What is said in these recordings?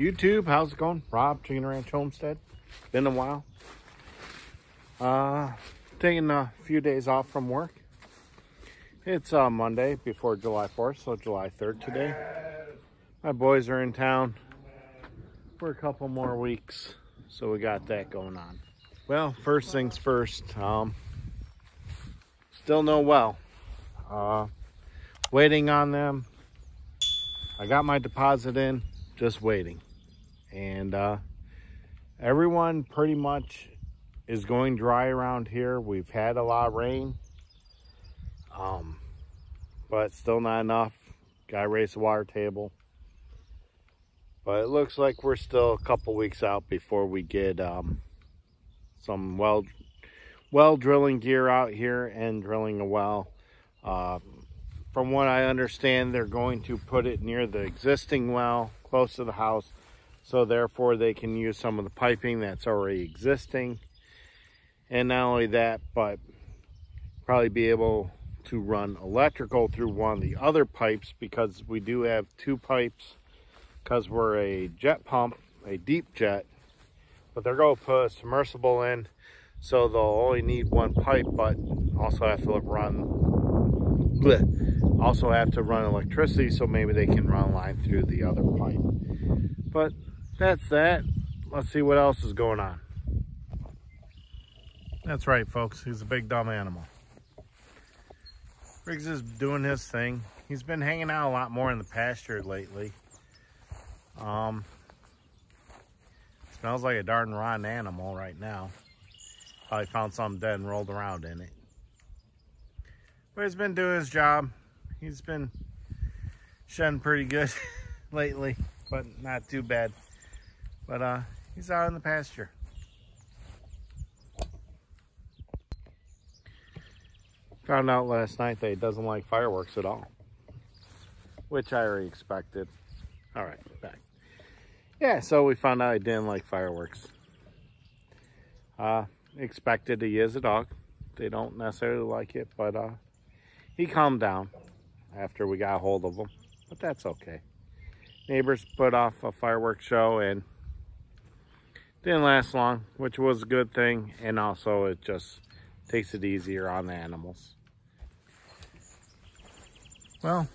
YouTube, how's it going? Rob, Chicken Ranch Homestead. Been a while. Taking a few days off from work. It's Monday before July 4th, so July 3rd today. My boys are in town for a couple more weeks, so we got that going on. Well, first things first, still no well. Waiting on them. I got my deposit in, just waiting. And everyone pretty much is going dry around here. We've had a lot of rain, but still not enough. Gotta raise the water table. But it looks like we're still a couple weeks out before we get some well drilling gear out here and drilling a well. From what I understand, they're going to put it near the existing well, close to the house, so therefore they can use some of the piping that's already existing. And not only that, but probably be able to run electrical through one of the other pipes, because we do have two pipes, because we're a jet pump, a deep jet, but they're going to put a submersible in, so they'll only need one pipe, but also have to run electricity, so maybe they can run a line through the other pipe. But that's that. Let's see what else is going on. That's right, folks. He's a big dumb animal. Riggs is doing his thing. He's been hanging out a lot more in the pasture lately. Smells like a darn rotten animal right now. Probably found something dead and rolled around in it. But he's been doing his job. He's been shedding pretty good lately, but not too bad. But he's out in the pasture. Found out last night that he doesn't like fireworks at all, which I already expected. All right, back. Yeah, so we found out he didn't like fireworks. Expected. He is a dog. They don't necessarily like it, but he calmed down after we got a hold of him, but that's okay. Neighbors put off a fireworks show and didn't last long, which was a good thing, and also it just takes it easier on the animals. Well,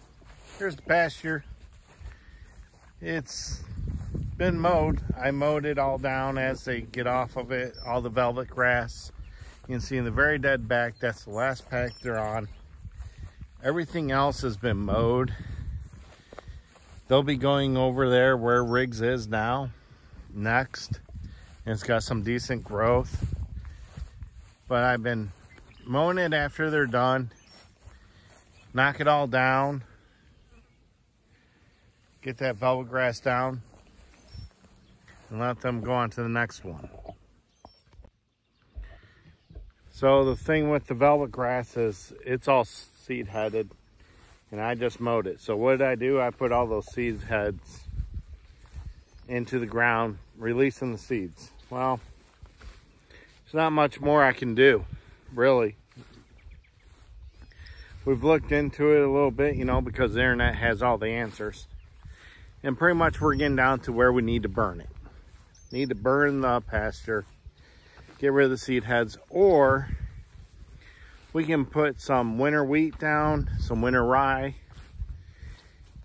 here's the pasture. It's been mowed. I mowed it all down as they get off of it, all the velvet grass. You can see in the very dead back, that's the last pack they're on. Everything else has been mowed. They'll be going over there where Riggs is now, next. And it's got some decent growth. But I've been mowing it after they're done. Knock it all down. Get that velvet grass down. And let them go on to the next one. So the thing with the velvet grass is it's all seed headed, and I just mowed it. So what did I do? I put all those seed heads into the ground, releasing the seeds. Well, there's not much more I can do, really. We've looked into it a little bit, you know, because the internet has all the answers. And pretty much we're getting down to where we need to burn it. Need to burn the pasture, get rid of the seed heads, or we can put some winter wheat down, some winter rye,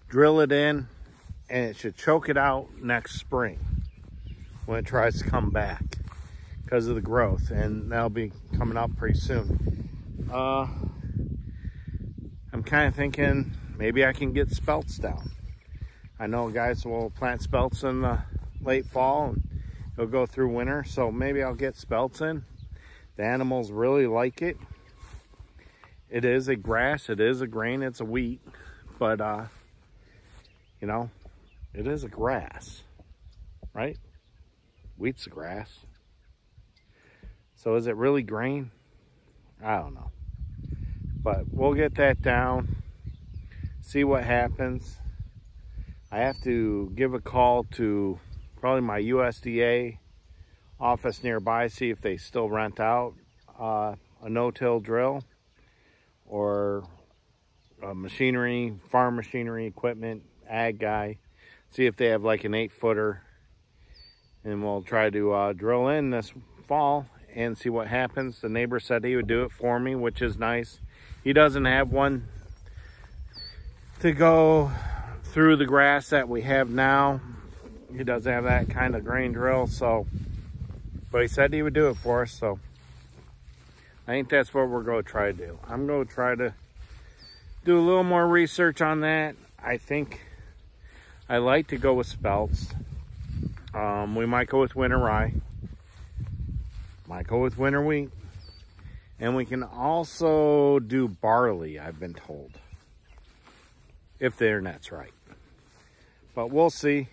drill it in, and it should choke it out next spring when it tries to come back because of the growth, and that'll be coming up pretty soon. I'm kind of thinking maybe I can get spelts down. I know guys will plant spelts in the late fall and it'll go through winter, so maybe I'll get spelts in. The animals really like it. It is a grass, it is a grain, it's a wheat, but you know, it is a grass, right? Wheat's a grass. So is it really grain? I don't know. But we'll get that down, see what happens. I have to give a call to probably my USDA office nearby, see if they still rent out a no-till drill or machinery, farm machinery equipment, ag guy. See if they have like an 8-footer and we'll try to drill in this fall and see what happens. The neighbor said he would do it for me, which is nice. He doesn't have one to go through the grass that we have now. He doesn't have that kind of grain drill, so, but he said he would do it for us, so I think that's what we're going to try to do. I'm going to try to do a little more research on that. I think I like to go with spelts. We might go with winter rye, might go with winter wheat, and we can also do barley, I've been told, if the internet's right. But we'll see.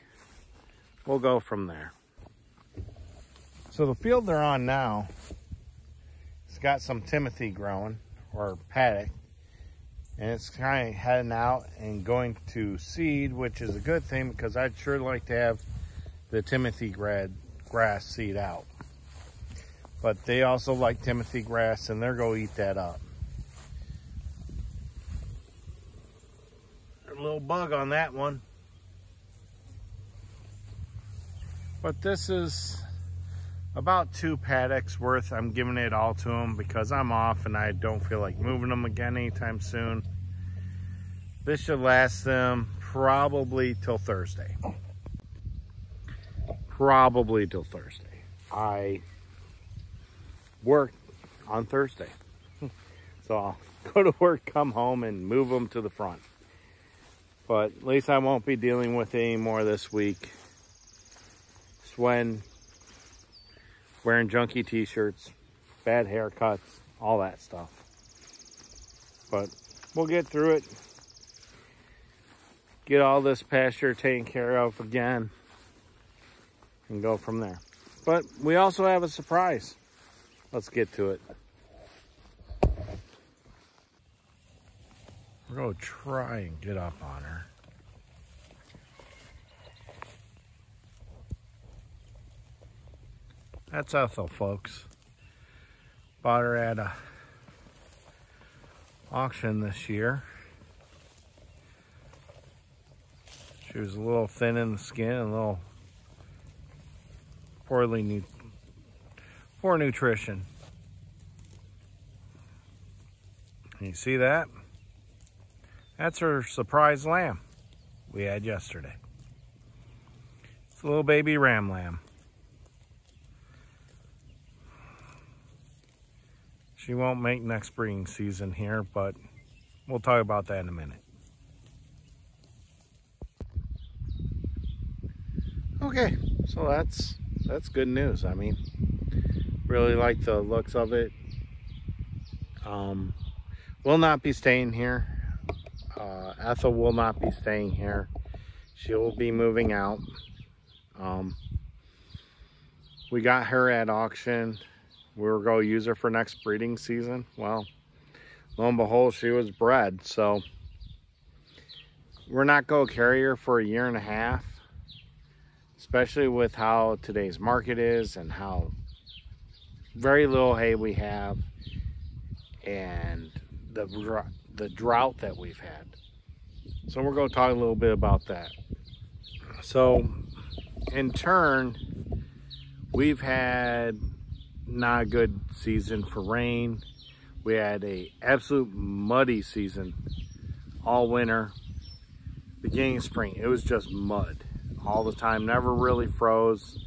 We'll go from there. So the field they're on now, it's got some timothy growing, or paddock, and it's kind of heading out and going to seed, which is a good thing because I'd sure like to have the timothy grass seed out. But they also like timothy grass, and they're going to eat that up. A little bug on that one. But this is about 2 paddocks worth. I'm giving it all to them because I'm off and I don't feel like moving them again anytime soon. This should last them probably till Thursday. Probably till Thursday. I work on Thursday. So I'll go to work, come home, and move them to the front. But at least I won't be dealing with it anymore this week. When wearing junky t-shirts, bad haircuts, all that stuff. But we'll get through it. Get all this pasture taken care of again and go from there. But we also have a surprise. Let's get to it. We're going to try and get up on her. That's Ethel, folks. Bought her at a auction this year. She was a little thin in the skin, and a little poor nutrition. And you see that? That's her surprise lamb we had yesterday. It's a little baby ram lamb. She won't make next breeding season here, but we'll talk about that in a minute. Okay, so that's good news. I mean, really like the looks of it. Will not be staying here. Ethel will not be staying here. She will be moving out. We got her at auction. We were going to use her for next breeding season. Well, lo and behold, she was bred. So we're not going to carry her for a year and a half, especially with how today's market is and how very little hay we have and the drought that we've had. So we're going to talk a little bit about that. So in turn, we've had not a good season for rain. We had a absolute muddy season all winter. Beginning of spring, it was just mud all the time, never really froze.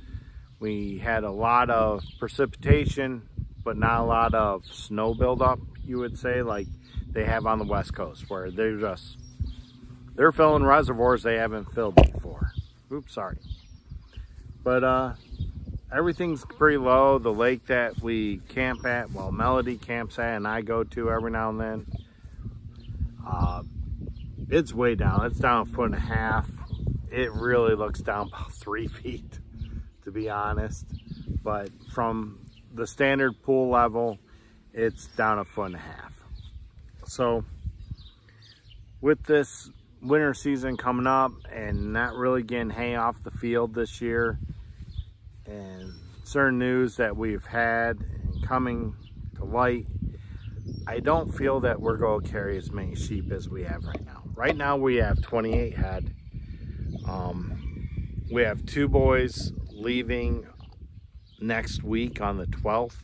We had a lot of precipitation, but not a lot of snow buildup, you would say, like they have on the West Coast, where they're filling reservoirs they haven't filled before. Oops, sorry. But everything's pretty low. The lake that we camp at, well, Melody camps at and I go to every now and then, it's way down. It's down 1.5 feet. It really looks down about 3 feet, to be honest. But from the standard pool level, it's down 1.5 feet. So with this winter season coming up and not really getting hay off the field this year, and certain news that we've had and coming to light, I don't feel that we're going to carry as many sheep as we have right now. Right now we have 28 head. We have 2 boys leaving next week on the 12th.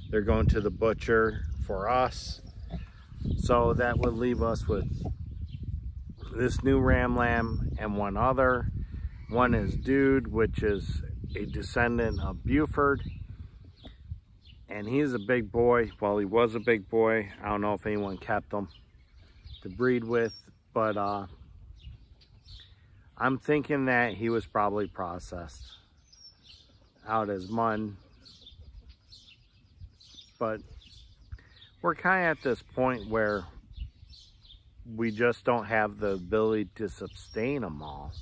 They're going to the butcher for us. So that would leave us with this new ram lamb and one other. One is Dude, which is a descendant of Buford. And he's a big boy. Well, he was a big boy. I don't know if anyone kept him to breed with, but I'm thinking that he was probably processed out as mud. But we're kind of at this point where we just don't have the ability to sustain them all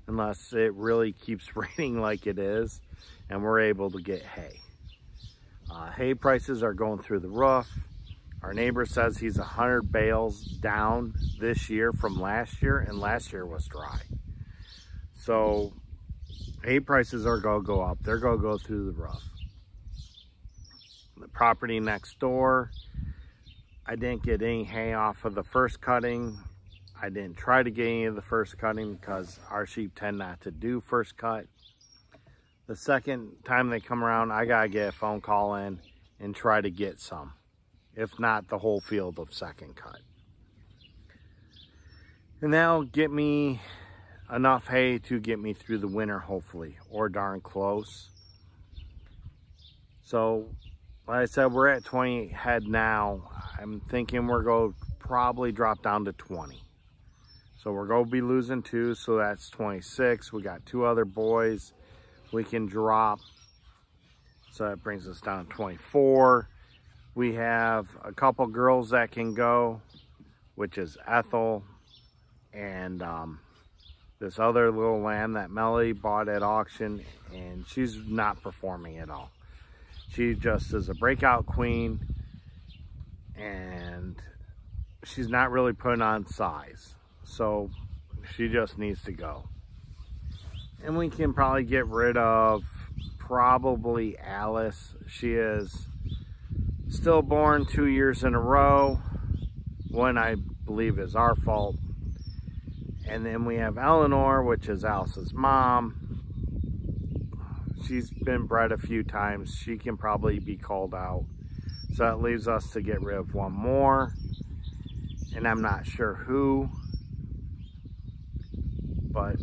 unless it really keeps raining like it is and we're able to get hay. Hay prices are going through the roof. Our neighbor says he's 100 bales down this year from last year, and last year was dry. So hay prices are going to go up. They're going to go through the roof. The property next door, I didn't get any hay off of the first cutting. I didn't try to get any of the first cutting because our sheep tend not to do first cut. The second time they come around, I gotta get a phone call in and try to get some, if not the whole field of second cut. And that'll get me enough hay to get me through the winter, hopefully, or darn close. So, like I said, we're at 28 head now. I'm thinking we're going to probably drop down to 20. So we're going to be losing 2, so that's 26. We got 2 other boys we can drop. So that brings us down to 24. We have a couple girls that can go, which is Ethel and this other little lamb that Melody bought at auction, and she's not performing at all. She just is a breakout queen, and she's not really putting on size. So she just needs to go. And we can probably get rid of probably Alice. She is stillborn 2 years in a row. One I believe is our fault. And then we have Eleanor, which is Alice's mom. She's been bred a few times. She can probably be called out. So that leaves us to get rid of one more. And I'm not sure who. But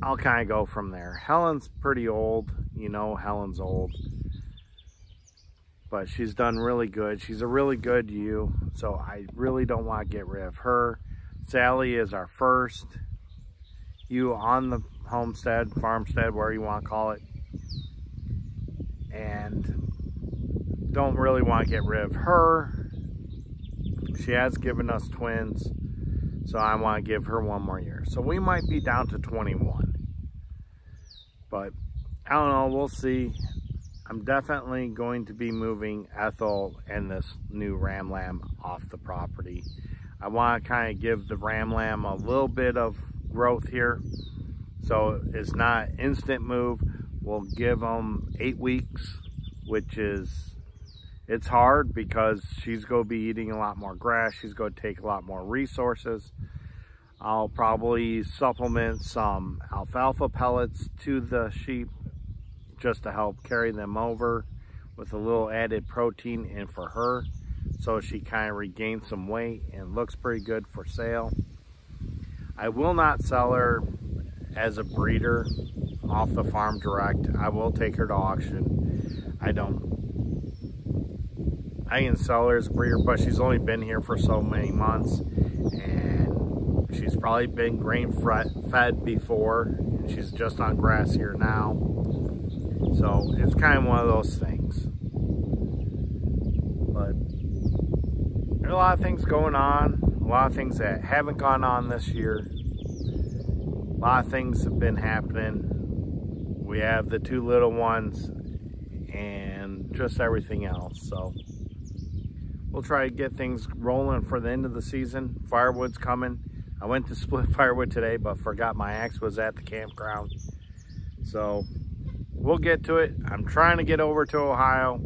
I'll kind of go from there. Helen's pretty old. You know, Helen's old. But she's done really good. She's a really good ewe. So I really don't want to get rid of her. Sally is our first ewe on the homestead, farmstead, whatever you want to call it. And don't really want to get rid of her. She has given us twins. So I want to give her one more year. So we might be down to 21. But I don't know, we'll see. I'm definitely going to be moving Ethel and this new ram lamb off the property. I want to kind of give the ram lamb a little bit of growth here. So it's not instant move. We'll give them 8 weeks, which is, it's hard because she's going to be eating a lot more grass. She's going to take a lot more resources. I'll probably supplement some alfalfa pellets to the sheep just to help carry them over with a little added protein in for her, so she kind of regains some weight and looks pretty good for sale. I will not sell her as a breeder off the farm direct. I will take her to auction. I can sell her as a breeder, but she's only been here for so many months, and she's probably been grain fed before, and she's just on grass here now. So it's kind of one of those things. But there's a lot of things going on, a lot of things that haven't gone on this year. A lot of things have been happening. We have the 2 little ones and just everything else. So we'll try to get things rolling for the end of the season. Firewood's coming. I went to split firewood today, but forgot my axe was at the campground. So we'll get to it. I'm trying to get over to Ohio.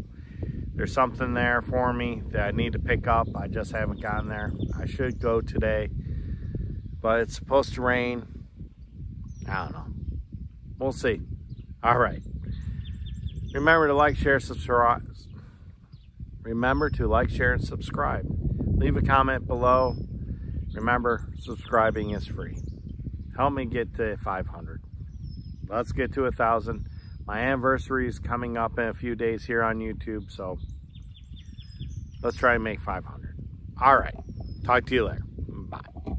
There's something there for me that I need to pick up. I just haven't gotten there. I should go today, but it's supposed to rain. I don't know. We'll see. All right. Remember to like, share, subscribe. Remember to like, share, and subscribe. Leave a comment below. Remember, subscribing is free. Help me get to 500. Let's get to 1,000. My anniversary is coming up in a few days here on YouTube, so let's try and make 500. All right. Talk to you later. Bye.